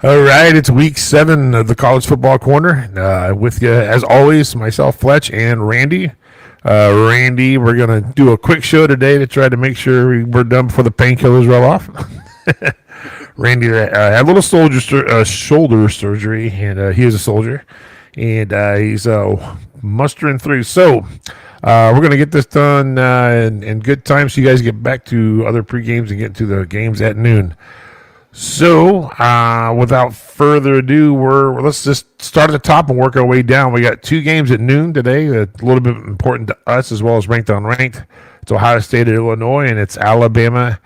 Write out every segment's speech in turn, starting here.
All right, it's week 7 of the College Football Corner. With you, as always, myself, Fletch, and Randy. Randy, we're going to do a quick show today to try to make sure we're done before the painkillers roll off. Randy had a little shoulder surgery, and he is a soldier, and he's mustering through. So we're going to get this done in good time so you guys get back to other pre-games and get to the games at noon. So, without further ado, let's just start at the top and work our way down. We got 2 games at noon today. A little bit important to us as well as ranked on ranked. It's Ohio State at Illinois, and it's Alabama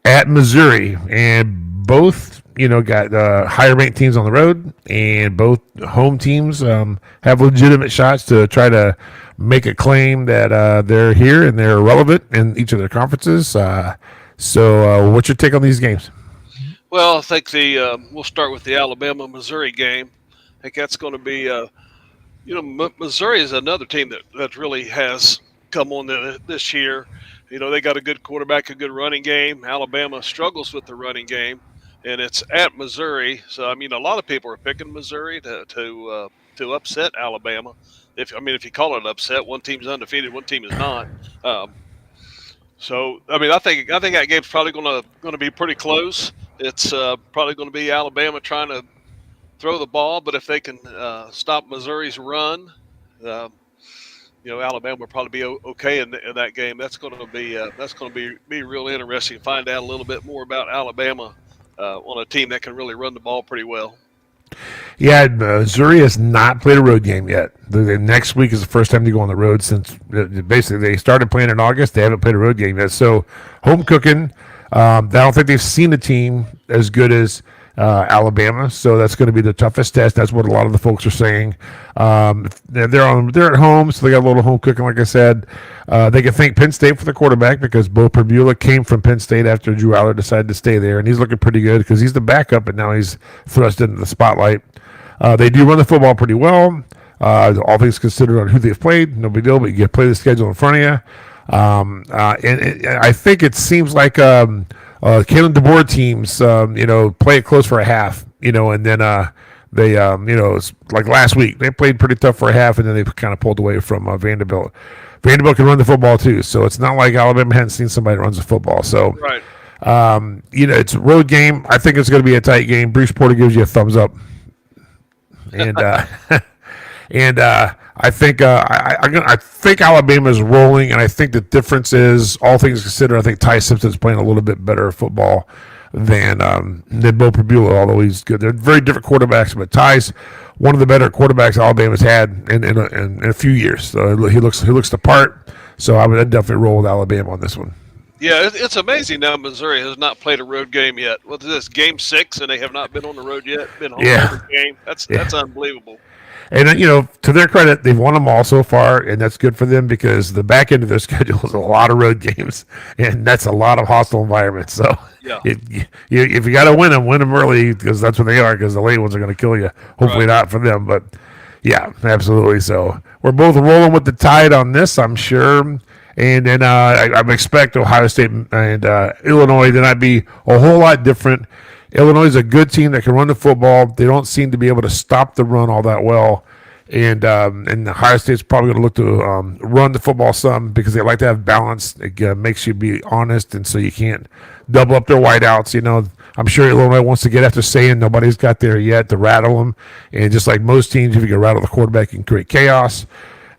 at Missouri. And both, got higher ranked teams on the road, and both home teams have legitimate shots to try to make a claim that they're here and they're relevant in each of their conferences. So, what's your take on these games? Well, I think we'll start with the Alabama-Missouri game. I think that's going to be, Missouri is another team that really has come on this year. They got a good quarterback, a good running game. Alabama struggles with the running game, and it's at Missouri. So, a lot of people are picking Missouri to upset Alabama. If you call it an upset, one team's undefeated, one team is not. I think that game's probably going to be pretty close. It's probably going to be Alabama trying to throw the ball, but if they can stop Missouri's run, Alabama will probably be okay in that game. That's going to be real interesting to find out a little bit more about Alabama on a team that can really run the ball pretty well. Yeah, Missouri has not played a road game yet. The next week is the first time they go on the road since basically they started playing in August. They haven't played a road game yet. So home cooking. I don't think they've seen a team as good as Alabama, so that's going to be the toughest test. That's what a lot of the folks are saying. They're at home, so they got a little home cooking. Like I said, they can thank Penn State for the quarterback because Bo Perbula came from Penn State after Drew Aller decided to stay there, and he's looking pretty good because he's the backup, and now he's thrust into the spotlight. They do run the football pretty well. All things considered on who they've played, no big deal, but you play the schedule in front of you. And I think it seems like Kalen DeBoer teams, play it close for a half, and then they, it's like last week they played pretty tough for a half, and then they kind of pulled away from Vanderbilt. Vanderbilt can run the football too, so it's not like Alabama hadn't seen somebody that runs the football. So, right. It's a road game. I think it's going to be a tight game. Bruce Porter gives you a thumbs up, and I think I think Alabama is rolling, and I think the difference is, all things considered, I think Ty Simpson's playing a little bit better football than Bo Perbula, although he's good. They're very different quarterbacks, but Ty's one of the better quarterbacks Alabama's had in a few years. So he looks the part. So I would definitely roll with Alabama on this one. Yeah, it's amazing now Missouri has not played a road game yet. What's this, game 6, and they have not been on the road yet? Been home every game. That's unbelievable. And, to their credit, they've won them all so far, and that's good for them because the back end of their schedule is a lot of road games, and that's a lot of hostile environments. So yeah. if you got to win them early because that's what they are, because the late ones are going to kill you. Hopefully not for them, but, yeah, absolutely. So we're both rolling with the Tide on this, I'm sure. And then I expect Ohio State and Illinois to not be a whole lot different. Illinois is a good team that can run the football. They don't seem to be able to stop the run all that well. And Ohio State's probably going to look to run the football some because they like to have balance. It makes you be honest, and so you can't double up their wideouts. I'm sure Illinois wants to get after saying nobody's got there yet to rattle them. And just like most teams, if you can rattle the quarterback, you can create chaos.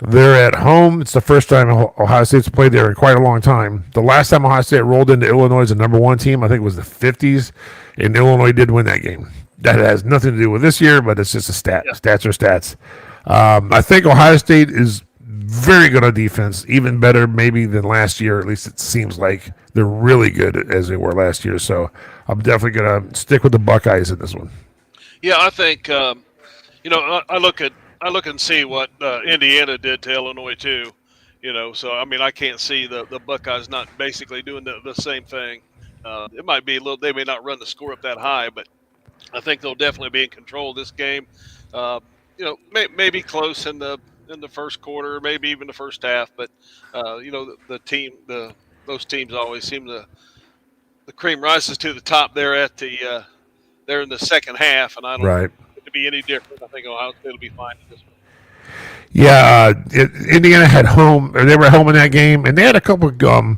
They're at home. It's the first time Ohio State's played there in quite a long time. The last time Ohio State rolled into Illinois as a number 1 team, I think it was the 50s, and Illinois did win that game. That has nothing to do with this year, but it's just a stat. Yeah. Stats are stats. I think Ohio State is very good on defense, even better maybe than last year. At least it seems like they're really good as they were last year. So I'm definitely going to stick with the Buckeyes in this one. Yeah, I think, I look and see what Indiana did to Illinois too, So I can't see the Buckeyes not basically doing the same thing. It might be they may not run the score up that high, but I think they'll definitely be in control of this game. Maybe close in the first quarter, maybe even the first half. But those teams always seem to, the cream rises to the top there at the there in the second half, and I don't Right. think it to be any different. I think Ohio State will be fine in this one. Yeah, Indiana had home, or they were home in that game, and they had a couple of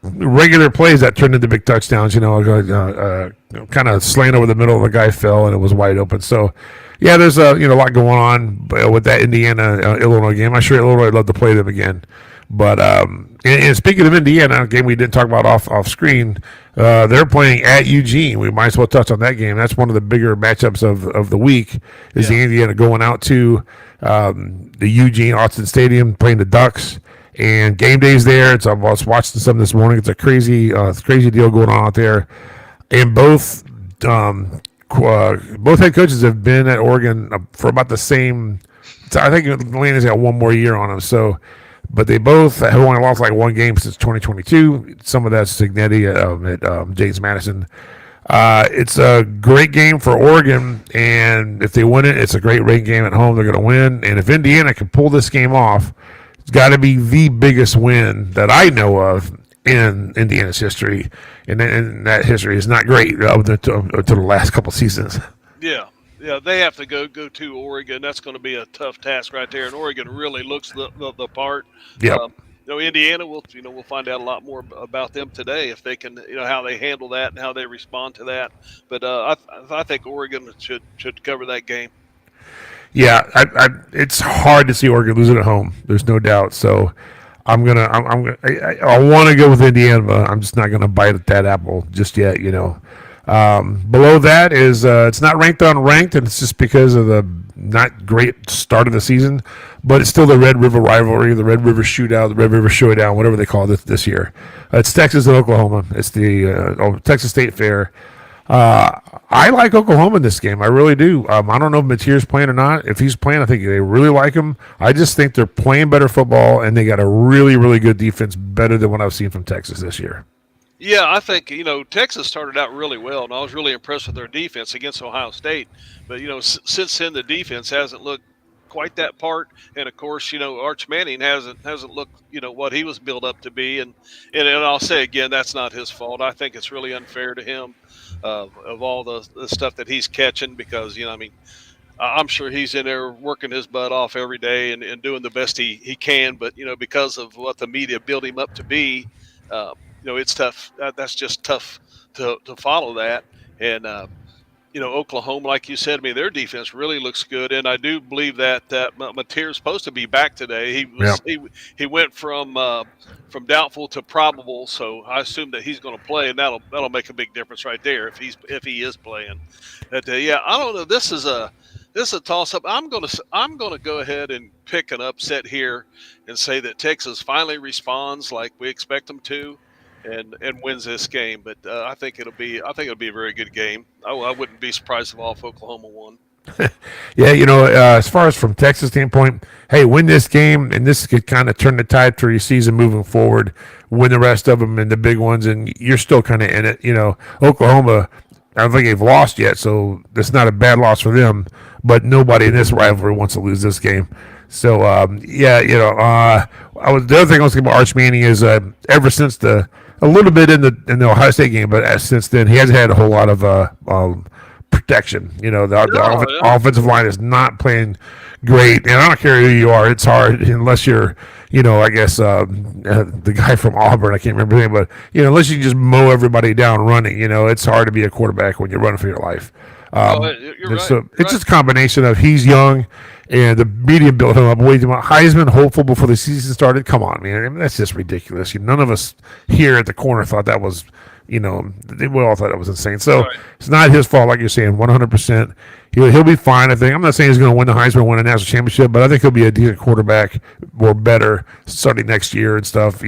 regular plays that turned into big touchdowns. Kind of slant over the middle, the guy fell, and it was wide open. So, yeah, there's a lot going on with that Indiana Illinois game. I'm sure Illinois would love to play them again. But and speaking of Indiana, a game we didn't talk about off screen, they're playing at Eugene. We might as well touch on that game. That's one of the bigger matchups of the week. Is the Indiana going out to the Eugene Austin Stadium playing the Ducks, and game day's there. I was watching some this morning. It's a crazy deal going on out there, and both head coaches have been at Oregon for about the same. I think Atlanta's got one more year on them. So, but they both have only lost like one game since 2022. Some of that's Signetti at James Madison. It's a great game for Oregon, and if they win it, it's a great ranked game at home. They're going to win, and if Indiana can pull this game off, it's got to be the biggest win that I know of in Indiana's history, and that history is not great until the last couple seasons. Yeah. Yeah, they have to go to Oregon. That's going to be a tough task right there. And Oregon really looks the part. Yeah. Indiana we'll find out a lot more about them today if they can how they handle that and how they respond to that. But I think Oregon should cover that game. Yeah, it's hard to see Oregon losing at home. There's no doubt. So I want to go with Indiana, but I'm just not gonna bite at that apple just yet. Below that is it's not ranked unranked, and it's just because of the not great start of the season, but it's still the Red River rivalry, the Red River shootout, the Red River showdown, whatever they call it this year. It's Texas and Oklahoma. It's the Texas State Fair. I like Oklahoma in this game. I really do. I don't know if Mateer's playing or not. If he's playing, I think they really like him. I just think they're playing better football, and they got a really, really good defense, better than what I've seen from Texas this year. Yeah, I think, Texas started out really well, and I was really impressed with their defense against Ohio State. But, since then the defense hasn't looked quite that part. And, of course, Arch Manning hasn't looked, what he was built up to be. And I'll say again, that's not his fault. I think it's really unfair to him of all the stuff that he's catching because, I'm sure he's in there working his butt off every day and doing the best he can. But, because of what the media built him up to be, it's tough. That's just tough to follow that. And, Oklahoma, like you said, their defense really looks good. And I do believe that Mateer's supposed to be back today. He went from doubtful to probable. So I assume that he's going to play, and that'll make a big difference right there if he is playing. But, I don't know. This is a toss up. I'm gonna go ahead and pick an upset here and say that Texas finally responds like we expect them to. And wins this game, but I think it'll be a very good game. I wouldn't be surprised if Oklahoma won. Yeah, as far as from Texas standpoint, hey, win this game, and this could kind of turn the tide for your season moving forward. Win the rest of them and the big ones, and you're still kind of in it. Oklahoma, I don't think they've lost yet, so it's not a bad loss for them. But nobody in this rivalry wants to lose this game. So the other thing I was thinking about Arch Manning is ever since a little bit in the Ohio State game, but since then he hasn't had a whole lot of protection. The offensive line is not playing great, and I don't care who you are. It's hard unless you're, I guess the guy from Auburn. I can't remember his name, but unless you just mow everybody down running, it's hard to be a quarterback when you're running for your life. You're right. So it's just a combination of he's young. And the media built him up way too much. Heisman hopeful before the season started. Come on, man. That's just ridiculous. None of us here at the corner thought that was, we all thought that was insane. So It's not his fault, like you're saying, 100%. He'll be fine, I think. I'm not saying he's going to win the Heisman, win a national championship, but I think he'll be a decent quarterback or better starting next year and stuff.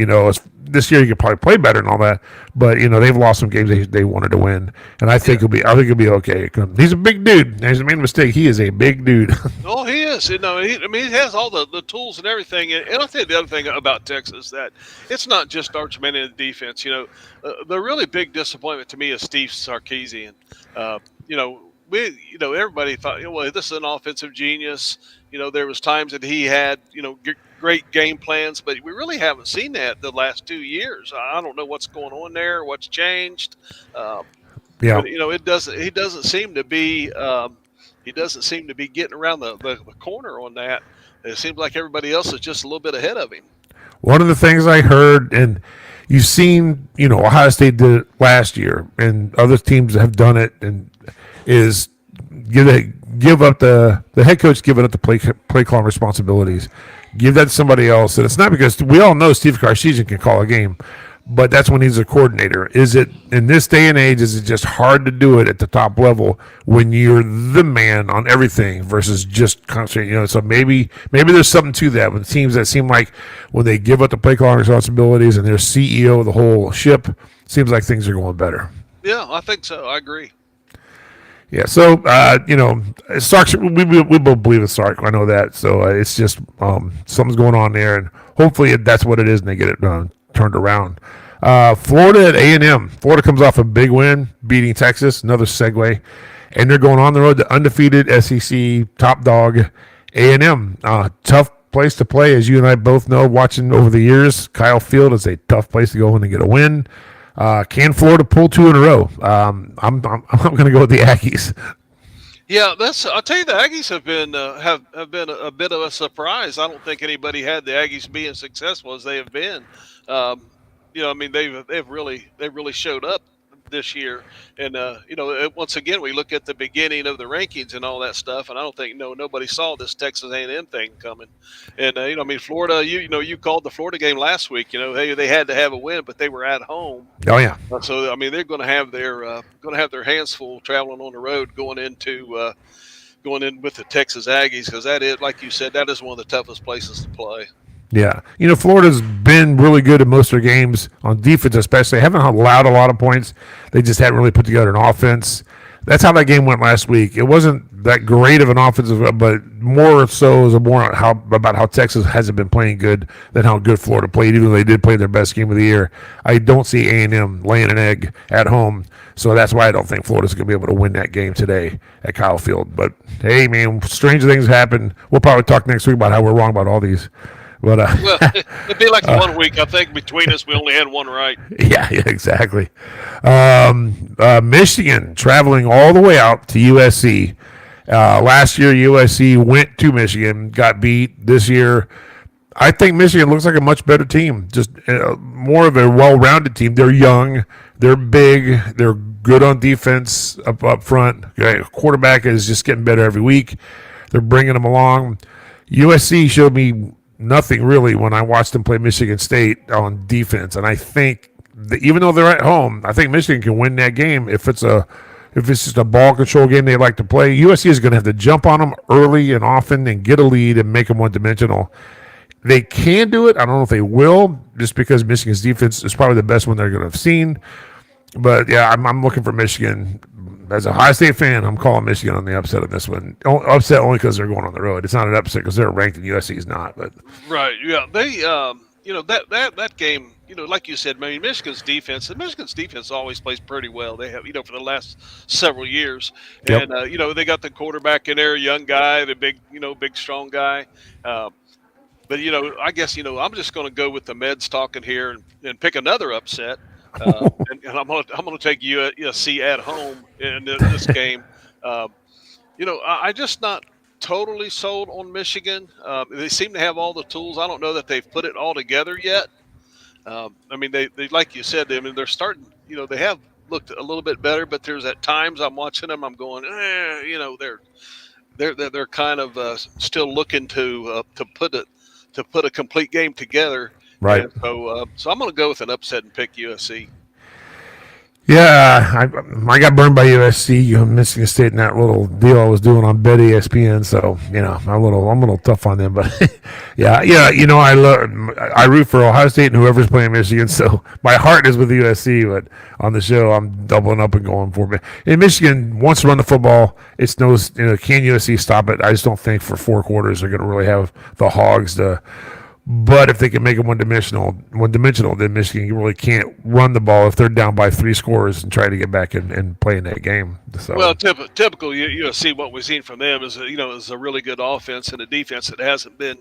This year he could probably play better and all that, but they've lost some games they wanted to win, and I think he'll be okay. He's a big dude. He's made a mistake. He is a big dude. Oh, he is. He has all the tools and everything. And I'll tell you the other thing about Texas that it's not just Arch Manning in the defense. The really big disappointment to me is Steve Sarkisian. Everybody thought, well, this is an offensive genius. There was times that he had, great game plans, but we really haven't seen that the last 2 years. I don't know what's going on there, what's changed. Yeah. But it doesn't. He doesn't seem to be. He doesn't seem to be getting around the corner on that. It seems like everybody else is just a little bit ahead of him. One of the things I heard, and you've seen, Ohio State did it last year, and other teams have done it, and is give up the head coach giving up the play calling responsibilities, give that to somebody else, and it's not because we all know Steve Sarkisian can call a game, but that's when he's a coordinator. Is it in this day and age? Is it just hard to do it at the top level when you're the man on everything versus just concentrating? So maybe there's something to that with teams that seem like when they give up the play calling responsibilities and they're CEO of the whole ship, seems like things are going better. Yeah, I think so. I agree. Yeah, so Sark, we both believe in Sark. I know that. So it's just something's going on there, and hopefully that's what it is, and they get it turned around. Florida at A&M. Florida comes off a big win, beating Texas. Another segue, and they're going on the road to undefeated SEC top dog A&M. Tough place to play, as you and I both know. Watching over the years, Kyle Field is a tough place to go in and get a win. Can Florida pull 2 in a row? I'm going to go with the Aggies. Yeah, I'll tell you, the Aggies have been a bit of a surprise. I don't think anybody had the Aggies being successful as they have been. I mean, they've really showed up this year, and once again we look at the beginning of the rankings and all that stuff, and I don't think nobody saw this Texas A&M thing coming. And I mean, Florida, you called the Florida game last week. Hey, they had to have a win, but they were at home. Oh yeah. So I mean, they're going to have their hands full traveling on the road going in with the Texas Aggies, because that is, like you said, that is one of the toughest places to play. Yeah. Florida's been really good in most of their games on defense, especially. They haven't allowed a lot of points. They just haven't really put together an offense. That's how that game went last week. It wasn't that great of an offensive, but more so is more about how Texas hasn't been playing good than how good Florida played, even though they did play their best game of the year. I don't see A&M laying an egg at home, so that's why I don't think Florida's going to be able to win that game today at Kyle Field. But, hey, man, strange things happen. We'll probably talk next week about how we're wrong about all these. But, well, it'd be like 1 week. I think between us, we only had one right. Yeah, exactly. Michigan traveling all the way out to USC. Last year, USC went to Michigan, got beat. This year, I think Michigan looks like a much better team, just more of a well-rounded team. They're young, they're big, they're good on defense up front. Quarterback is just getting better every week. They're bringing them along. USC showed me nothing really when I watched them play Michigan State on defense, and I think that even though they're at home, I think Michigan can win that game if it's just a ball control game they like to play. USC is going to have to jump on them early and often and get a lead and make them one-dimensional. They can do it. I don't know if they will, just because Michigan's defense is probably the best one they're going to have seen. But yeah, I'm looking for Michigan. As a Ohio State fan, I'm calling Michigan on the upset of this one. Upset only because they're going on the road. It's not an upset because they're ranked and USC is not. But right, yeah, they that game, like you said, I mean, Michigan's defense always plays pretty well. They have, for the last several years, yep. And they got the quarterback in there, young guy, the big strong guy. But I guess I'm just going to go with the Meds talking here and pick another upset. And I'm gonna take USC at home in this game. I just not totally sold on Michigan. They seem to have all the tools. I don't know that they've put it all together yet. I mean, they like you said. I mean, they're starting. They have looked a little bit better, but there's at times I'm watching them. I'm going, they're kind of still looking to put a complete game together. Right. And so I'm going to go with an upset and pick USC. Yeah, I got burned by USC, Michigan State, in that little deal I was doing on Bet ESPN. So I'm a little tough on them, but yeah. I root for Ohio State and whoever's playing Michigan. So my heart is with USC, but on the show I'm doubling up and going for it. And Michigan wants to run the football. It's can USC stop it? I just don't think for 4 quarters they're going to really have the hogs to. But if they can make it one-dimensional, then Michigan really can't run the ball if they're down by 3 scores and try to get back and play in that game. So. Well, typical USC, what we've seen from them is a really good offense and a defense that hasn't been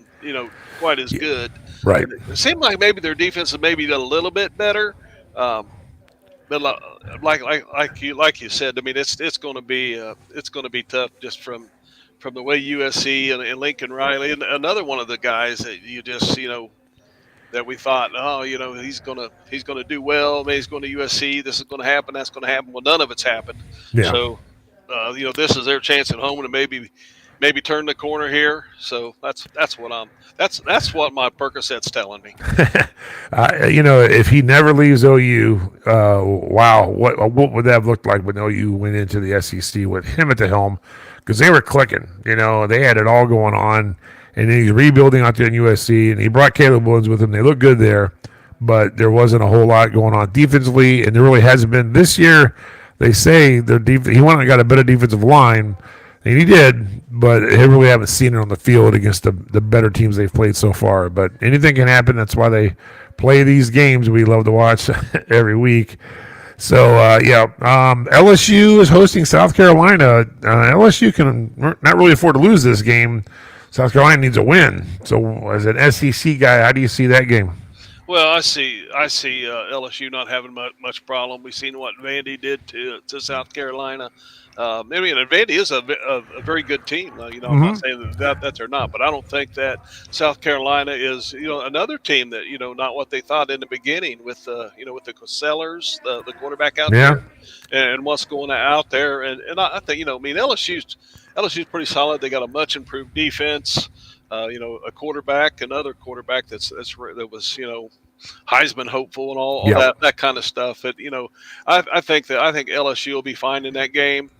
quite as good. Right. It seemed like maybe their defense is maybe a little bit better. but like you said, I mean, it's going to be tough just from the way USC and Lincoln Riley and another one of the guys that you just that we thought, oh, he's gonna do well. Maybe he's going to USC. This is going to happen. That's going to happen. Well, none of it's happened. Yeah. So, this is their chance at home to maybe turn the corner here. So that's what my Percocet's telling me. If he never leaves OU, wow, what would that have looked like when OU went into the SEC with him at the helm? Because they were clicking. They had it all going on, and then he's rebuilding out there in USC, and he brought Caleb Williams with him. They look good there, but there wasn't a whole lot going on defensively, and there really hasn't been this year. They say he went and got a better defensive line. And he did, but they really haven't seen it on the field against the better teams they've played so far. But anything can happen. That's why they play these games we love to watch every week. So, LSU is hosting South Carolina. LSU can not really afford to lose this game. South Carolina needs a win. So, as an SEC guy, how do you see that game? Well, I see LSU not having much problem. We've seen what Vandy did to South Carolina. Vandy is a very good team. I'm not saying that they're not, but I don't think that South Carolina is another team that not what they thought in the beginning with with the Sellers, the quarterback out there, and what's going out there. And I think LSU's pretty solid. They got a much improved defense. A quarterback, another quarterback that was Heisman hopeful and all that kind of stuff. But I think LSU will be fine in that game.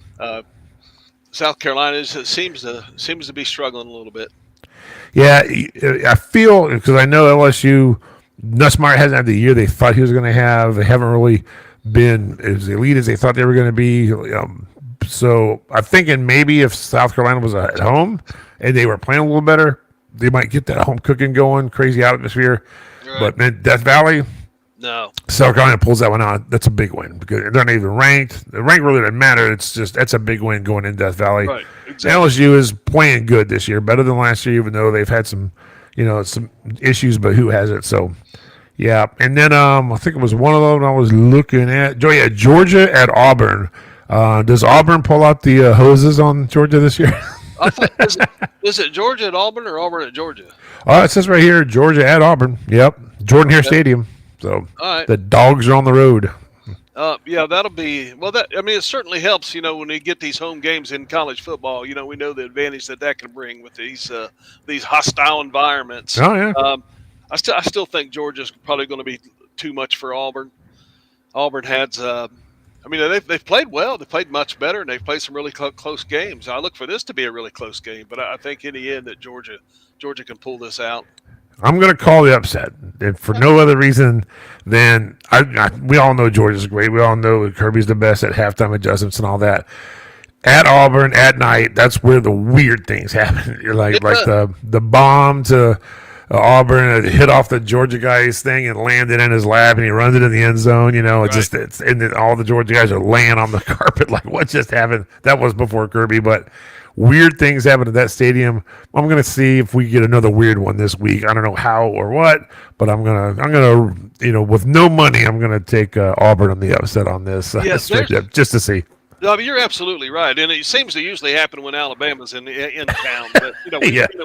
South Carolina seems to be struggling a little bit. Yeah, I feel because I know LSU. Nussmeier hasn't had the year they thought he was going to have. They haven't really been as elite as they thought they were going to be. So I'm thinking maybe if South Carolina was at home and they were playing a little better, they might get that home cooking going, crazy atmosphere. Right. But then Death Valley, no. South Carolina pulls that one out. That's a big win because they're not even ranked. The rank really doesn't matter. That's a big win going in Death Valley. Right. Exactly. LSU is playing good this year, better than last year, even though they've had some issues. But who has it? So. Yeah, and then I think it was one of them I was looking at. Georgia at Auburn. Does Auburn pull out the hoses on Georgia this year? Is it Georgia at Auburn or Auburn at Georgia? It says right here, Georgia at Auburn. Yep, Jordan Hare Stadium. So the dogs are on the road. That'll be it certainly helps. When we get these home games in college football, we know the advantage that can bring with these hostile environments. Oh yeah. I still think Georgia's probably going to be too much for Auburn. Auburn has, they've played well. They played much better, and they've played some really close games. I look for this to be a really close game, but I think in the end that Georgia can pull this out. I'm going to call the upset, and for no other reason than we all know Georgia's great. We all know Kirby's the best at halftime adjustments and all that. At Auburn at night, that's where the weird things happen. You're like the bomb to Auburn hit off the Georgia guy's thing and landed in his lap, and he runs it in the end zone. And all the Georgia guys are laying on the carpet like, what just happened? That was before Kirby, but weird things happen at that stadium. I'm going to see if we get another weird one this week. I don't know how or what, but I'm gonna with no money, I'm gonna take Auburn on the upset on this just to see. No, you're absolutely right, and it seems to usually happen when Alabama's in town. But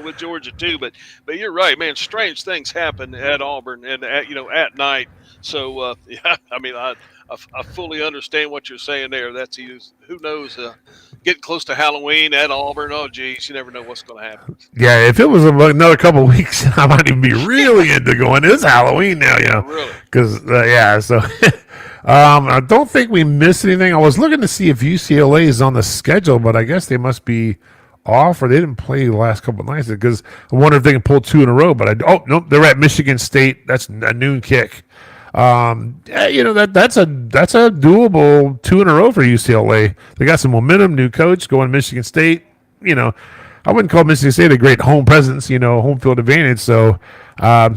with Georgia too. But you're right, man. Strange things happen at Auburn and at night. So I fully understand what you're saying there. That's who knows. Getting close to Halloween at Auburn. Oh, geez, you never know what's going to happen. Yeah, if it was another couple of weeks, I might even be really into going. It's Halloween now, Really? Because So. I don't think we missed anything. I was looking to see if UCLA is on the schedule, but I guess they must be off or they didn't play the last couple of nights because I wonder if they can pull two in a row. But nope, they're at Michigan State. That's a noon kick. That's a doable 2 in a row for UCLA. They got some momentum, new coach going to Michigan State. I wouldn't call Michigan State a great home presence, home field advantage. So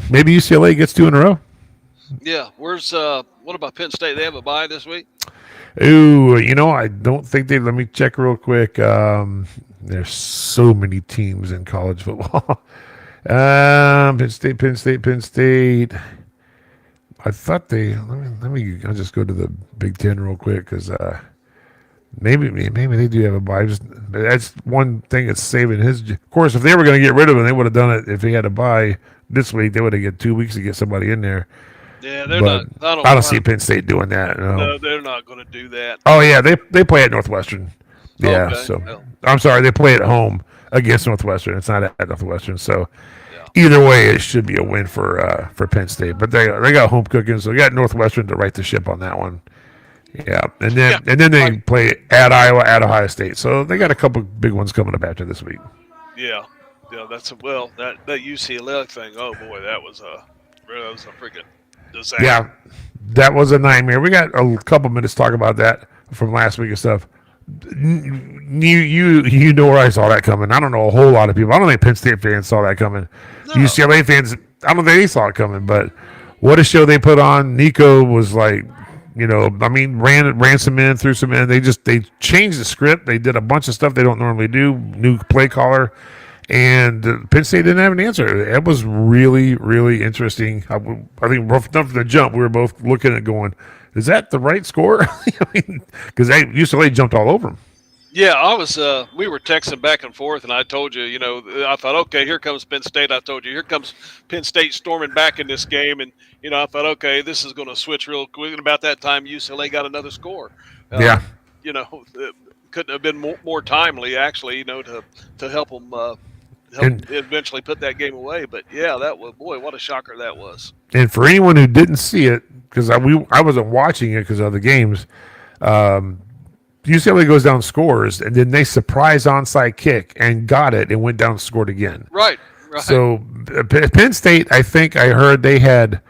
maybe UCLA gets 2 in a row. Yeah. What about Penn State? They have a bye this week? Ooh, I don't think they. Let me check real quick. There's so many teams in college football. Penn State. I thought they. I'll just go to the Big Ten real quick because maybe they do have a bye. Just that's one thing that's saving his. Of course, if they were going to get rid of him, they would have done it. If he had a bye this week, they would have get 2 weeks to get somebody in there. Yeah, they're But not. I don't see Penn State doing that. No. No, they're not going to do that. Oh yeah, they play at Northwestern. Yeah, Okay. so Well, I'm sorry, they play at home against Northwestern. It's not at Northwestern. So yeah. either way, it should be a win for Penn State. But they got home cooking, so they got Northwestern to right the ship on that one. Yeah, and then they play at Iowa, at Ohio State. So they got a couple big ones coming up after this week. Yeah. That's that UCLA thing. Oh boy, that was a freaking disaster. Yeah, that was a nightmare. We got a couple minutes to talk about that from last week and stuff. You know where I saw that coming. I don't know a whole lot of people. I don't think Penn State fans saw that coming. No. UCLA fans, I don't think they saw it coming. But what a show they put on. Nico was like, ran some in, threw some in. They changed the script. They did a bunch of stuff they don't normally do. New play caller. And Penn State didn't have an answer. It was really, really interesting. I think rough enough from the jump, we were both looking at going, is that the right score? Because UCLA jumped all over them. Yeah, I was. We were texting back and forth, and I told you, I thought, okay, here comes Penn State. I told you, here comes Penn State storming back in this game, and I thought, okay, this is going to switch real quick. And about that time, UCLA got another score. Yeah. It couldn't have been more timely, actually, to help them. Eventually put that game away, but yeah, that was what a shocker that was. And for anyone who didn't see it, because I wasn't watching it because of the games, UCLA goes down, scores, and then they surprise onside kick and got it and went down and scored again. Right. So Penn State, I think I heard they had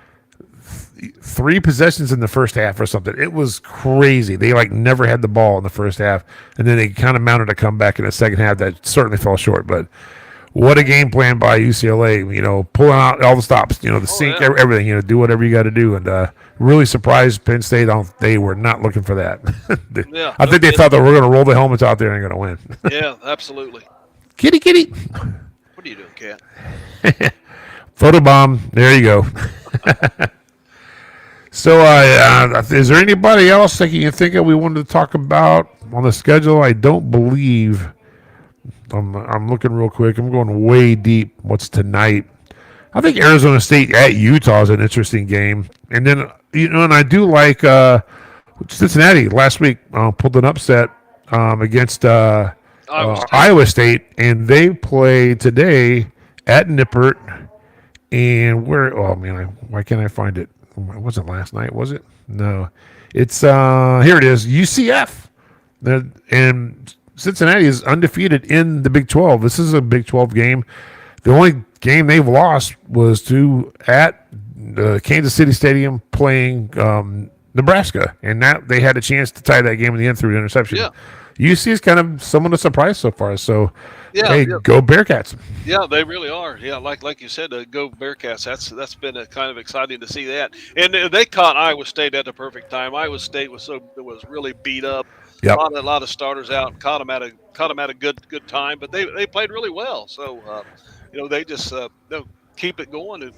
3 possessions in the first half or something. It was crazy. They never had the ball in the first half, and then they kind of mounted a comeback in the second half that certainly fell short, but. What a game plan by UCLA, pulling out all the stops, the sink, everything, do whatever you got to do. And really surprised Penn State. They were not looking for that. I think they thought they were going to roll the helmets out there and going to win. Yeah, absolutely. Kitty. What are you doing, Cat? Photobomb. There you go. So is there anybody else that you think that we wanted to talk about on the schedule? I don't believe. I'm looking real quick. I'm going way deep. What's tonight? I think Arizona State at Utah is an interesting game. And then, and I do like Cincinnati last week pulled an upset against Iowa State. And they play today at Nippert. And why can't I find it? It wasn't last night, was it? No. It's, here it is, UCF. And Cincinnati is undefeated in the Big 12. This is a Big 12 game. The only game they've lost was at Kansas City Stadium playing Nebraska, and that they had a chance to tie that game in the end through an interception. Yeah. UC is kind of somewhat a surprise so far. So, go Bearcats. Yeah, they really are. Yeah, like you said, go Bearcats. That's been kind of exciting to see that. And they caught Iowa State at the perfect time. Iowa State was really beat up. Yep. A lot of starters out. Caught them at a good time, but they played really well. So they just they'll keep it going. It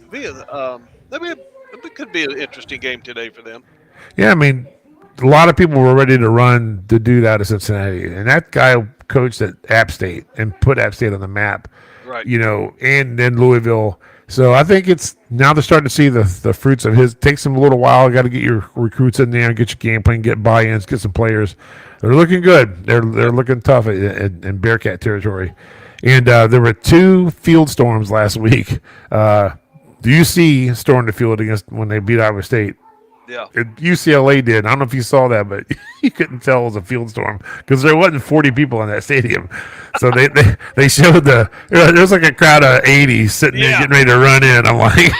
could be an interesting game today for them. Yeah, a lot of people were ready to run to do that at Cincinnati, and that guy coached at App State and put App State on the map. Right. And then Louisville. So I think it's now they're starting to see the fruits of his. It takes them a little while. Got to get your recruits in there, get your game plan, get buy-ins, get some players. They're looking good. They're looking tough in Bearcat territory. And there were 2 field storms last week. UC stormed the field when they beat Iowa State. Yeah. UCLA did. I don't know if you saw that, but you couldn't tell it was a field storm because there wasn't 40 people in that stadium. So they showed there was like a crowd of 80 sitting there getting ready to run in. I'm like,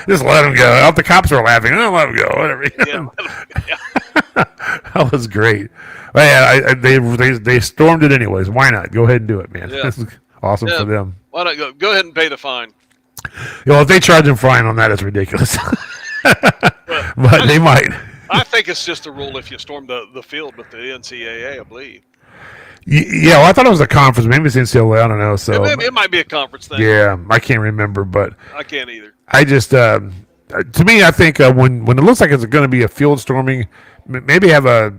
just let them go. The cops were laughing. Oh, let them go. Whatever. Yeah. That was great. But yeah, they stormed it anyways. Why not? Go ahead and do it, man. Yeah. This is awesome for them. Why not go ahead and pay the fine? If they charge them fine on that, it's ridiculous. But they might. I think it's just a rule if you storm the field with the NCAA, I believe. Yeah, well, I thought it was a conference. Maybe it's NCAA. I don't know. So it might be a conference thing. Yeah, I can't remember, but I can't either. I just To me, I think when it looks like it's going to be a field storming, maybe have a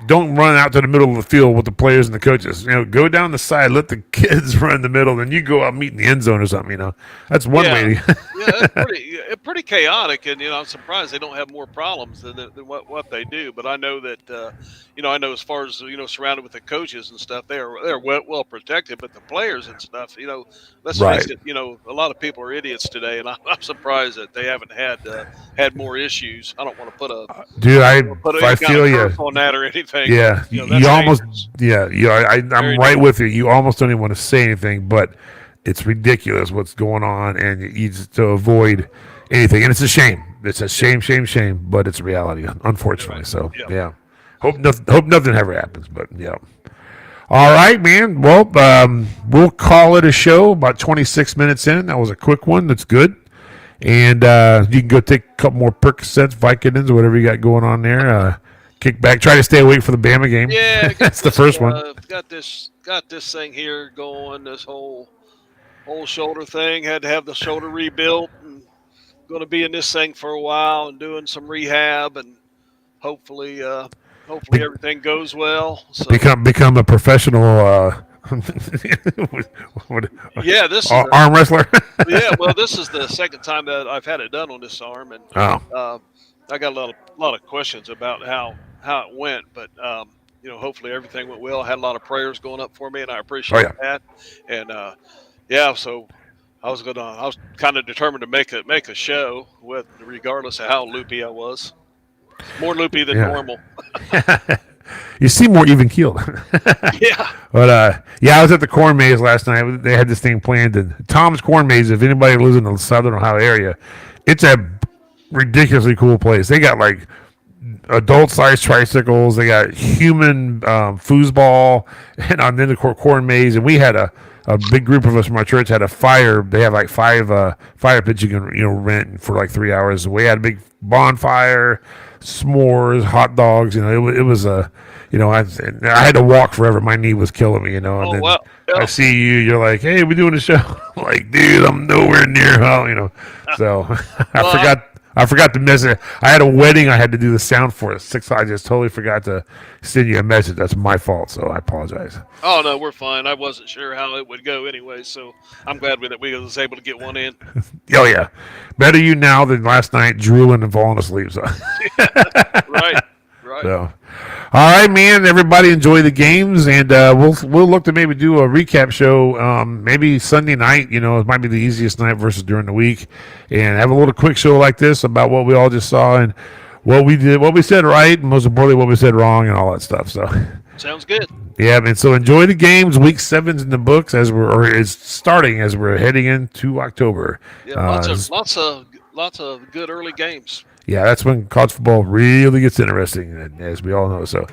don't run out to the middle of the field with the players and the coaches. Go down the side, let the kids run the middle, then you go out and meet in the end zone or something. That's one way. Yeah, it's pretty chaotic, and I'm surprised they don't have more problems than what they do. But I know that I know as far as surrounded with the coaches and stuff, they're well protected. But the players and stuff, let's Right. face it, a lot of people are idiots today, and I'm surprised that they haven't had more issues. I don't want to Dude, put I any kind feel of you. curse on that or anything. Yeah, But, you that's almost, dangerous. yeah, I'm Very right dangerous. with you. You almost don't even want to say anything, but it's ridiculous what's going on, and you just to avoid anything. And it's a shame. It's a shame, shame, shame, but it's reality, unfortunately. Right. So, Yeah. yeah. Hope nothing ever happens, but yeah. All right, man. Well, we'll call it a show. About 26 minutes in. That was a quick one. That's good. And you can go take a couple more Percocets, Vicodins, or whatever you got going on there. Kick back. Try to stay awake for the Bama game. Yeah, That's the first one. Got this thing here going. This whole shoulder thing. Had to have the shoulder rebuilt, and going to be in this thing for a while and doing some rehab, and hopefully Be- everything goes well. So Become a professional what- yeah, this is arm wrestler. yeah. Well, this is the second time that I've had it done on this arm, and Oh, I got a lot of questions about how it went, but hopefully everything went well. I had a lot of prayers going up for me, and I appreciate yeah. that. And yeah, so I was kind of determined to make a show with regardless of how loopy I was. More loopy than Yeah. normal. You seem more even keeled. Yeah. But yeah, I was at the corn maze last night. They had this thing planned, and Tom's Corn Maze. If anybody lives in the Southern Ohio area, it's a ridiculously cool place. They got like adult-sized tricycles. They got human foosball, and on the corn maze. And we had a big group of us from our church had a fire. They have like five fire pits you can rent for like 3 hours. We had a big bonfire, s'mores, hot dogs. It was a I had to walk forever. My knee was killing me. And Oh then wow. Yeah. I see you. You're like, hey, we doing a show. I'm like, dude, I'm nowhere near how. So I forgot to message. I had a wedding. I had to do the sound for it. I just totally forgot to send you a message. That's my fault. So I apologize. Oh no, we're fine. I wasn't sure how it would go anyway, so I'm glad that we was able to get one in. Oh yeah, better you now than last night, drooling and falling asleep. So. Right. Right. So, all right, man. Everybody enjoy the games, and we'll look to maybe do a recap show. Maybe Sunday night. It might be the easiest night versus during the week, and have a little quick show like this about what we all just saw and what we did, what we said right, and most importantly, what we said wrong, and all that stuff. So, Sounds good. yeah, man. So enjoy the games. Week 7's in the books it's starting as we're heading into October. Yeah, lots of good early games. Yeah, that's when college football really gets interesting, as we all know. So